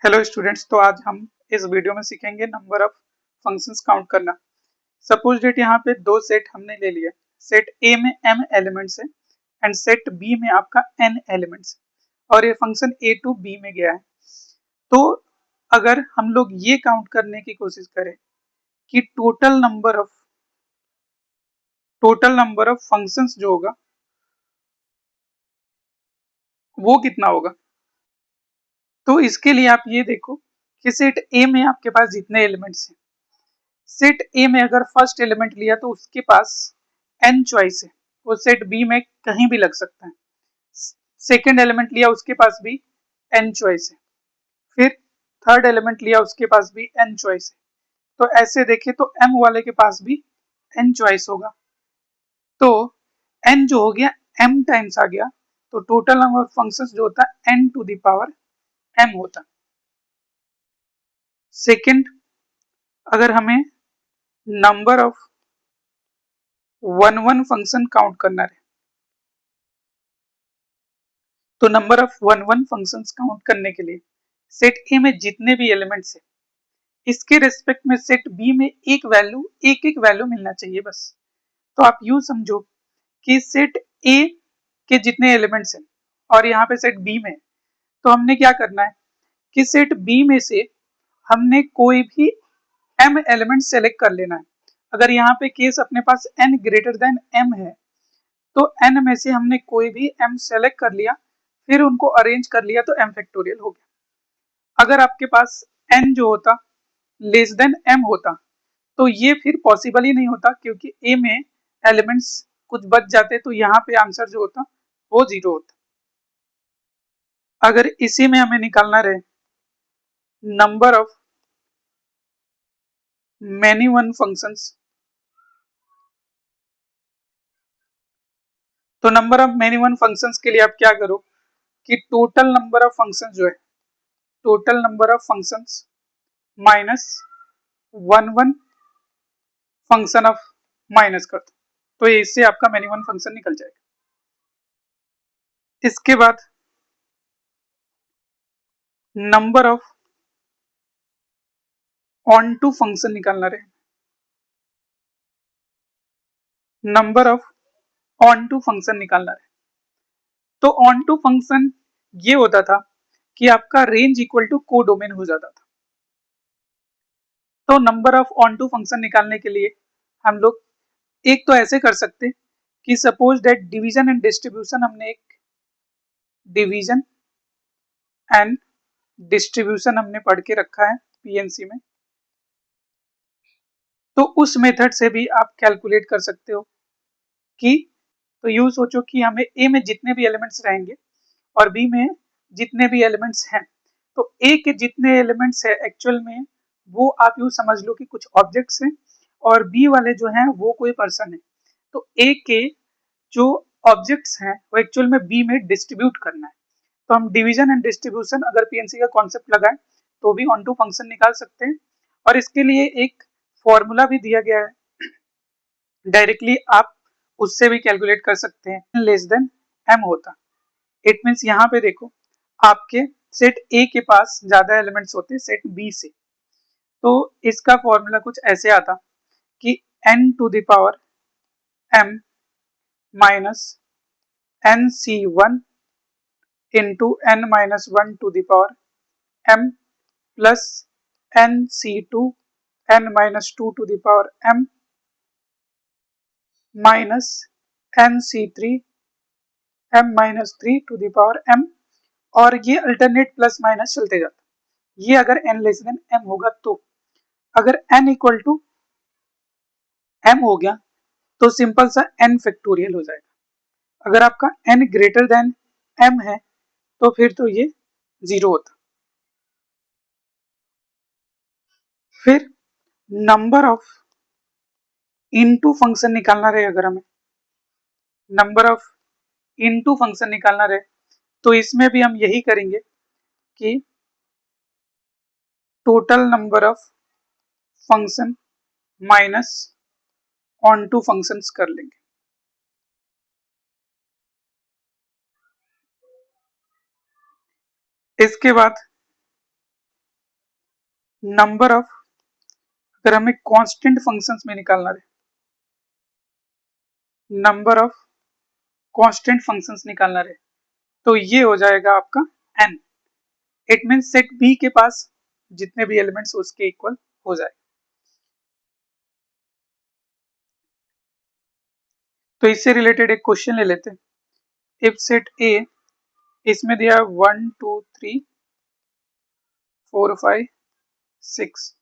Hello students. तो आज हम इस वीडियो में सीखेंगे नंबर ऑफ फंक्शंस काउंट करना। सपोज डेट यहाँ पे दो सेट हमने ले लिया। सेट ए में m एलिमेंट्स है एंड सेट बी में आपका n एलिमेंट्स है और ये फंक्शन ए टू बी में गया है। तो अगर हम लोग ये काउंट करने की कोशिश करें कि टोटल नंबर ऑफ फंक्शंस जो होगा वो कितना होगा, तो इसके लिए आप ये देखो कि सेट ए में आपके पास जितने एलिमेंट्स हैं, सेट ए में अगर फर्स्ट एलिमेंट लिया तो उसके पास n चॉइस है, वो सेट बी में कहीं भी लग सकता है। सेकेंड एलिमेंट लिया उसके पास भी n चॉइस है, फिर थर्ड एलिमेंट लिया उसके पास भी n चॉइस है। तो ऐसे देखें तो m वाले के पास भी n चॉइस होगा, तो n जो हो गया m टाइम्स आ गया, तो टोटल नंबर ऑफ फंक्शंस जो होता है n to the power m होता। सेकेंड, अगर हमें number of one function count करना है, तो number of one functions count करने के लिए सेट ए में जितने भी एलिमेंट्स है, इसके रेस्पेक्ट में सेट बी में एक एक वैल्यू मिलना चाहिए बस। तो आप यूं समझो कि सेट ए के जितने एलिमेंट्स हैं और यहाँ पे सेट बी में है, तो हमने क्या करना है कि सेट बी में से हमने कोई भी m एलिमेंट सेलेक्ट कर लेना है। अगर यहाँ पे केस अपने पास n ग्रेटर देन m है, तो n में से हमने कोई भी m सेलेक्ट कर लिया, फिर उनको अरेंज कर लिया, तो m फैक्टोरियल हो गया। अगर आपके पास n जो होता लेस देन m होता, तो ये फिर पॉसिबल ही नहीं होता, क्योंकि a में एलिमेंट्स कुछ बच जाते, तो यहाँ पे आंसर जो होता वो 0 होता। अगर इसी में हमें निकालना रहे number of many one functions, तो number of many one functions के लिए आप क्या करो कि टोटल नंबर ऑफ फंक्शंस जो है, total number of functions minus one function of minus कर दो, तो इससे आपका मैनी वन फंक्शन निकल जाएगा। इसके बाद number of onto function निकालना रहे, number of onto function निकालना रहे। तो ऑन टू फंक्शन ये होता था कि आपका रेंज इक्वल टू कोडोमेन हो जाता था। तो number of onto function निकालने के लिए हम लोग एक तो ऐसे कर सकते कि suppose that division and distribution, हमने एक डिवीजन एंड डिस्ट्रीब्यूशन हमने पढ़ के रखा है पीएनसी में, तो उस मेथड से भी आप कैलकुलेट कर सकते हो कि, तो यूं सोचो कि हमें ए में जितने भी एलिमेंट्स रहेंगे और बी में जितने भी एलिमेंट्स हैं, तो ए के जितने एलिमेंट्स है एक्चुअल में वो आप यूं समझ लो कि कुछ ऑब्जेक्ट्स हैं, और बी वाले जो हैं वो कोई पर्सन है। तो ए के जो ऑब्जेक्ट्स हैं वो एक्चुअल में बी में डिस्ट्रीब्यूट करना है। तो हम डिवीजन एंड डिस्ट्रीब्यूशन अगर पीएनसी का कॉन्सेप्ट लगाएं तो भी ऑन टू फंक्शन निकाल सकते हैं, और इसके लिए एक फॉर्मूला भी दिया गया है, डायरेक्टली आप उससे भी कैलकुलेट कर सकते हैं। लेस देन m होता, इट मीन्स यहाँ पे देखो आपके सेट ए के पास ज्यादा एलिमेंट्स होते हैं सेट बी से, तो इसका फॉर्मूला कुछ ऐसे आता कि n to the power m minus n C one into n minus one to the power m plus n C two n minus two to the power m minus n C three m minus three to the power m, और ये alternate plus minus चलते जाता। ये अगर n less than m होगा, तो अगर n equal to m हो गया तो सिंपल सा n फैक्टोरियल हो जाएगा। अगर आपका n ग्रेटर देन m है तो फिर तो ये 0 होता। फिर नंबर ऑफ इनटू फंक्शन निकालना रहे, अगर हमें नंबर ऑफ इनटू फंक्शन निकालना रहे, तो इसमें भी हम यही करेंगे कि total number of function minus onto functions कर लेंगे। इसके बाद नंबर ऑफ, अगर हमें कांस्टेंट फंक्शंस में निकालना है, नंबर ऑफ कांस्टेंट फंक्शंस निकालना है, तो ये हो जाएगा आपका n। It mean set B के पास जितने भी एलिमेंट्स उसके इक्वल हो जाए। तो इससे रिलेटेड एक क्वेश्चन ले लेते हैं। इफ सेट A, इसमें दिया 1 2 3 4 5 6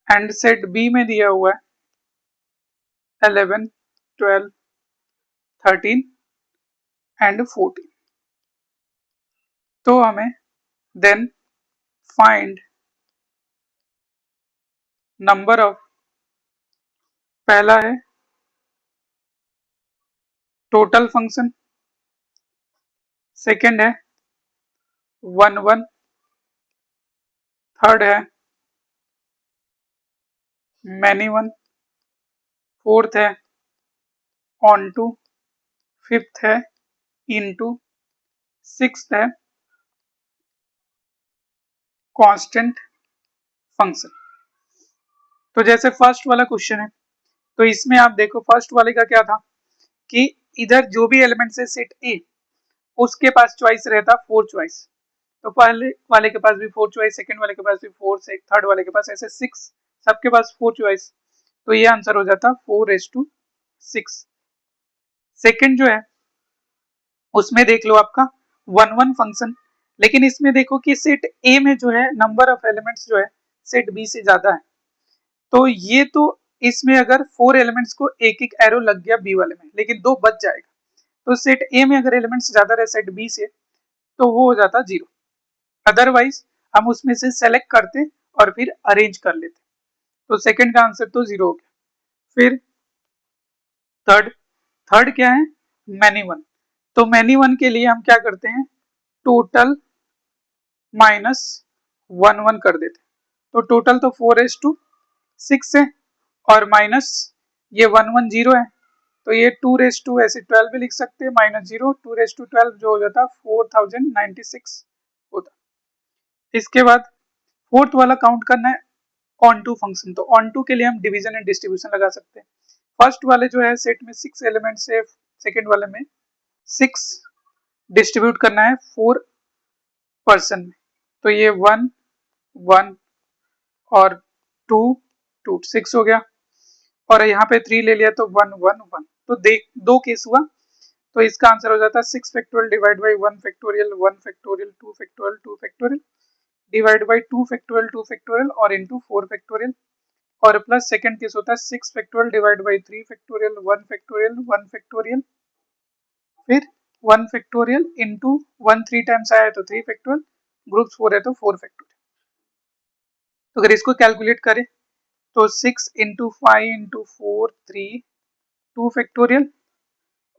एंड सेट B में दिया हुआ है 11 12 13 एंड 14। तो हमें देन फाइंड नंबर ऑफ, पहला है टोटल फंक्शन, सेकंड है 1 1, थर्ड है मैनी वन, फोर्थ है ऑन टू, फिफ्थ है इनटू, सिक्स्थ है कांस्टेंट फंक्शन। तो जैसे फर्स्ट वाला क्वेश्चन है, तो इसमें आप देखो फर्स्ट वाले का क्या था कि इधर जो भी एलिमेंट्स है सेट ए, उसके पास चॉइस रहता 4 चॉइस। तो पहले वाले के पास भी 4 चॉइस, सेकंड वाले के पास भी 4, थर्ड वाले के पास ऐसे 6, सबके पास 4 चॉइस। तो ये आंसर हो जाता 4:6। सेकंड जो है उसमें देख लो आपका 1 1 फंक्शन, लेकिन इसमें देखो कि सेट ए में जो है नंबर ऑफ एलिमेंट्स जो है सेट बी से ज्यादा है। तो ये तो इसमें अगर 4 एलिमेंट्स को एक एक एरो लग गया बी वाले में, लेकिन 2 बच जाएगा। तो सेट ए में अगर एलिमेंट्स ज्यादा रहे सेट बी से, तो वो हो जाता 0। अदरवाइज हम उसमें से सेलेक्ट करते और फिर अरेंज कर लेते। तो सेकंड का आंसर तो 0 हो गया। फिर थर्ड, थर्ड क्या है मैनी वन। तो मैनी वन के लिए हम क्या करते हैं, टोटल माइनस 1 1 कर देते। तो टोटल तो 4:6 है, और माइनस ये 1 1 0 है, तो ये 2:, ऐसे 12 भी लिख सकते हैं, -0 2:12 जो हो जाता 4096 होता। इसके बाद फोर्थ वाला काउंट करना है ऑन टू फंक्शन। तो ऑन टू के लिए हम डिवीजन एंड डिस्ट्रीब्यूशन लगा सकते हैं। फर्स्ट वाले जो है सेट में 6 एलिमेंट्स है, सेकेंड वाले में 6 डिस्ट्रीब्यूट करना है 4 पर्सन में। तो ये 1 1 और 2 2 6 हो गया, और यहाँ पे 3 ले लिया तो 1 1 1। तो देख दो केस हुआ, तो इसका आंसर हो जाता है 6 factorial divide by 1 factorial 1 factorial 2 factorial 2 factorial divide by 2 factorial 2 factorial और इंटू 4 फैक्टोरियल, और प्लस सेकंड केस होता है 6 factorial divide by 3 factorial 1 factorial 1 factorial, फिर 1 फैक्टोरियल इंटू 1 3 टाइम्स आया है तो 3 फैक्टोरियल, ग्रुप्स 4 है तो 4 फैक्टोरियल। तो अगर इसको कैलकुलेट करें तो 6 इंटू 5 इंटू 4 3 2 फैक्टोरियल,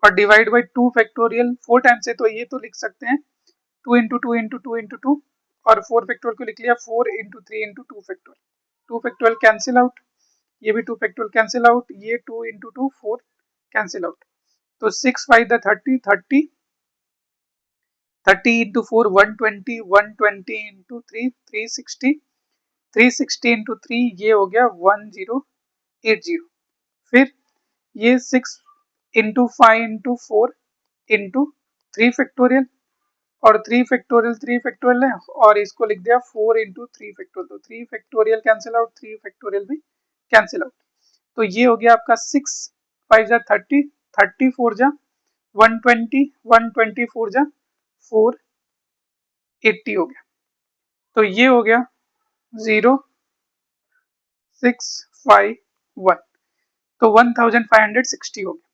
और डिवाइड बाई 2 फैक्टोरियल 4 टाइम्स है तो ये तो लिख सकते हैं 2 इंटू 2 इंटू 2 इंटू 2, और 4 फैक्टोरियल को लिख लिया 4 into 3 into 2 factorial. 2 factorial cancel out, ये भी 2 फैक्टोरियल कैंसिल आउट, ये 2 इंटू 2 4 कैंसिल आउट। तो 6 5 30 30 30 इंटू 4 120 120 इंटू 3 360 360 इंटू 3 ये हो गया 1080। फिर ये 6 इंटू 5 इंटू 4 इंटू 3 फैक्टोरियल, और 3 फैक्टोरियल है, और इसको लिख दिया 4 इंटू 3 फैक्टोरियल। तो 3 फैक्टोरियल कैंसिल आउट, 3 फैक्टोरियल भी कैंसिल आउट। तो ये हो गया आपका 6 5 जा 30 30 4 जा 120 120 4 जा 480 हो गया। तो ये हो गया 0651, तो 1560 हो गया।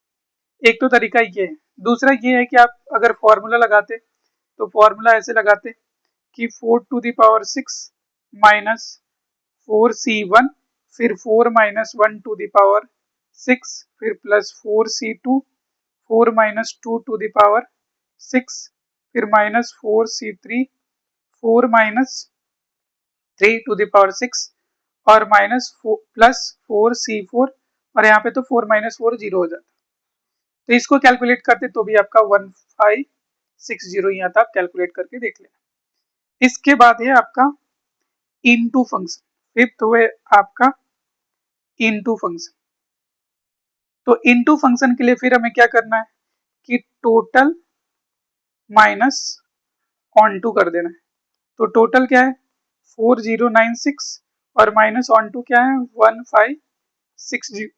एक तो तरीका ये है। दूसरा ये है कि आप अगर फॉर्मूला लगाते तो फॉर्मूला ऐसे लगाते कि 4 to the power 6 minus 4c1, फिर 4 माइनस 1 टू द पावर 6, फिर प्लस 4c2, 4 माइनस 2 टू द पावर 6, फिर माइनस 4c3, 4 माइनस 3 टू द पावर 6, और माइनस प्लस 4c4, और यहाँ पे तो 4 माइनस 4 0 हो जाता। तो इसको कैलकुलेट करते तो भी आपका 1560 ही आता, आप कैलकुलेट करके देख लेना। इसके बाद है आपका इनटू फंक्शन, फिफ्थ हुए आपका इनटू फंक्शन। तो इनटू फंक्शन के लिए फिर हमें क्या करना है कि टोटल माइनस ऑन टू कर देना है। तो टोटल क्या है 4096 और माइनस ऑन टू क्या है 1560।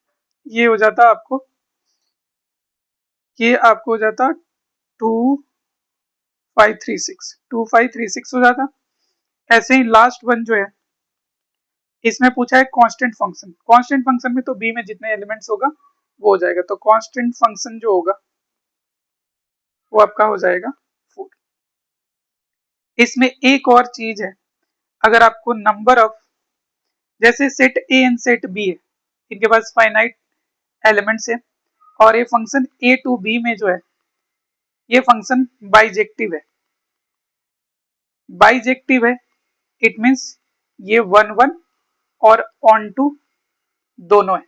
ये हो जाता आपको, ये आपको हो जाता 2536 हो जाता। ऐसे ही लास्ट वन जो है इसमें पूछा है कांस्टेंट फंक्शन। कांस्टेंट फंक्शन में तो बी में जितने एलिमेंट्स होगा वो हो जाएगा। तो कांस्टेंट फंक्शन जो होगा वो आपका हो जाएगा 4। इसमें एक और चीज है, अगर आपको नंबर ऑफ, जैसे set A and set B है, इनके पास फाइनाइट एलिमेंट्स है और ये फंक्शन ए टू बी में जो है ये फंक्शन बाइजेक्टिव है। बाइजेक्टिव है इट मीन्स ये 1 1 और ऑन टू दोनों है।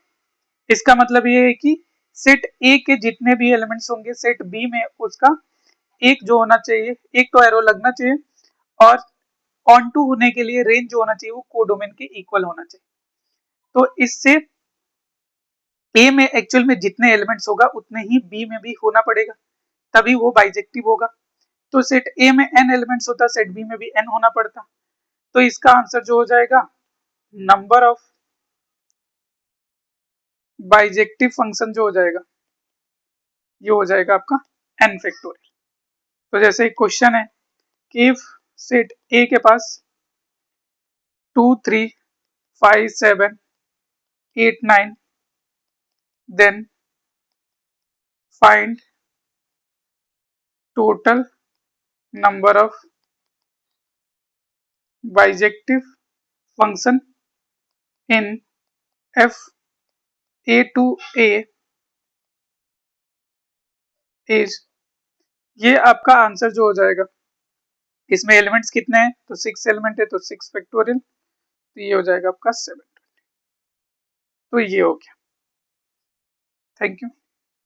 इसका मतलब ये है कि सेट ए के जितने भी एलिमेंट्स होंगे सेट बी में उसका एक जो होना चाहिए, एक तो एरो लगना चाहिए और ऑन टू होने के लिए रेंज जो होना चाहिए वो कोडोमेन के इक्वल होना चाहिए। तो इससे ए में एक्चुअल में जितने एलिमेंट्स होगा उतने ही बी में भी होना पड़ेगा, तभी वो बाइजेक्टिव होगा। तो सेट ए में n एलिमेंट्स होता, सेट बी में भी n होना पड़ता। तो इसका आंसर जो हो जाएगा नंबर ऑफ बाइजेक्टिव फंक्शन जो हो जाएगा ये हो जाएगा आपका n फैक्टोरियल। तो जैसे एक क्वेश्चन है कि इफ सेट ए के पास 2 3 5 7 8 9 then find total number of bijective function in f a to a is, ये आपका आंसर जो हो जाएगा। इसमें एलिमेंट्स कितने हैं तो 6 एलिमेंट है तो 6 फैक्टोरियल, तो ये हो जाएगा आपका 7। तो ये हो गया। Thank you.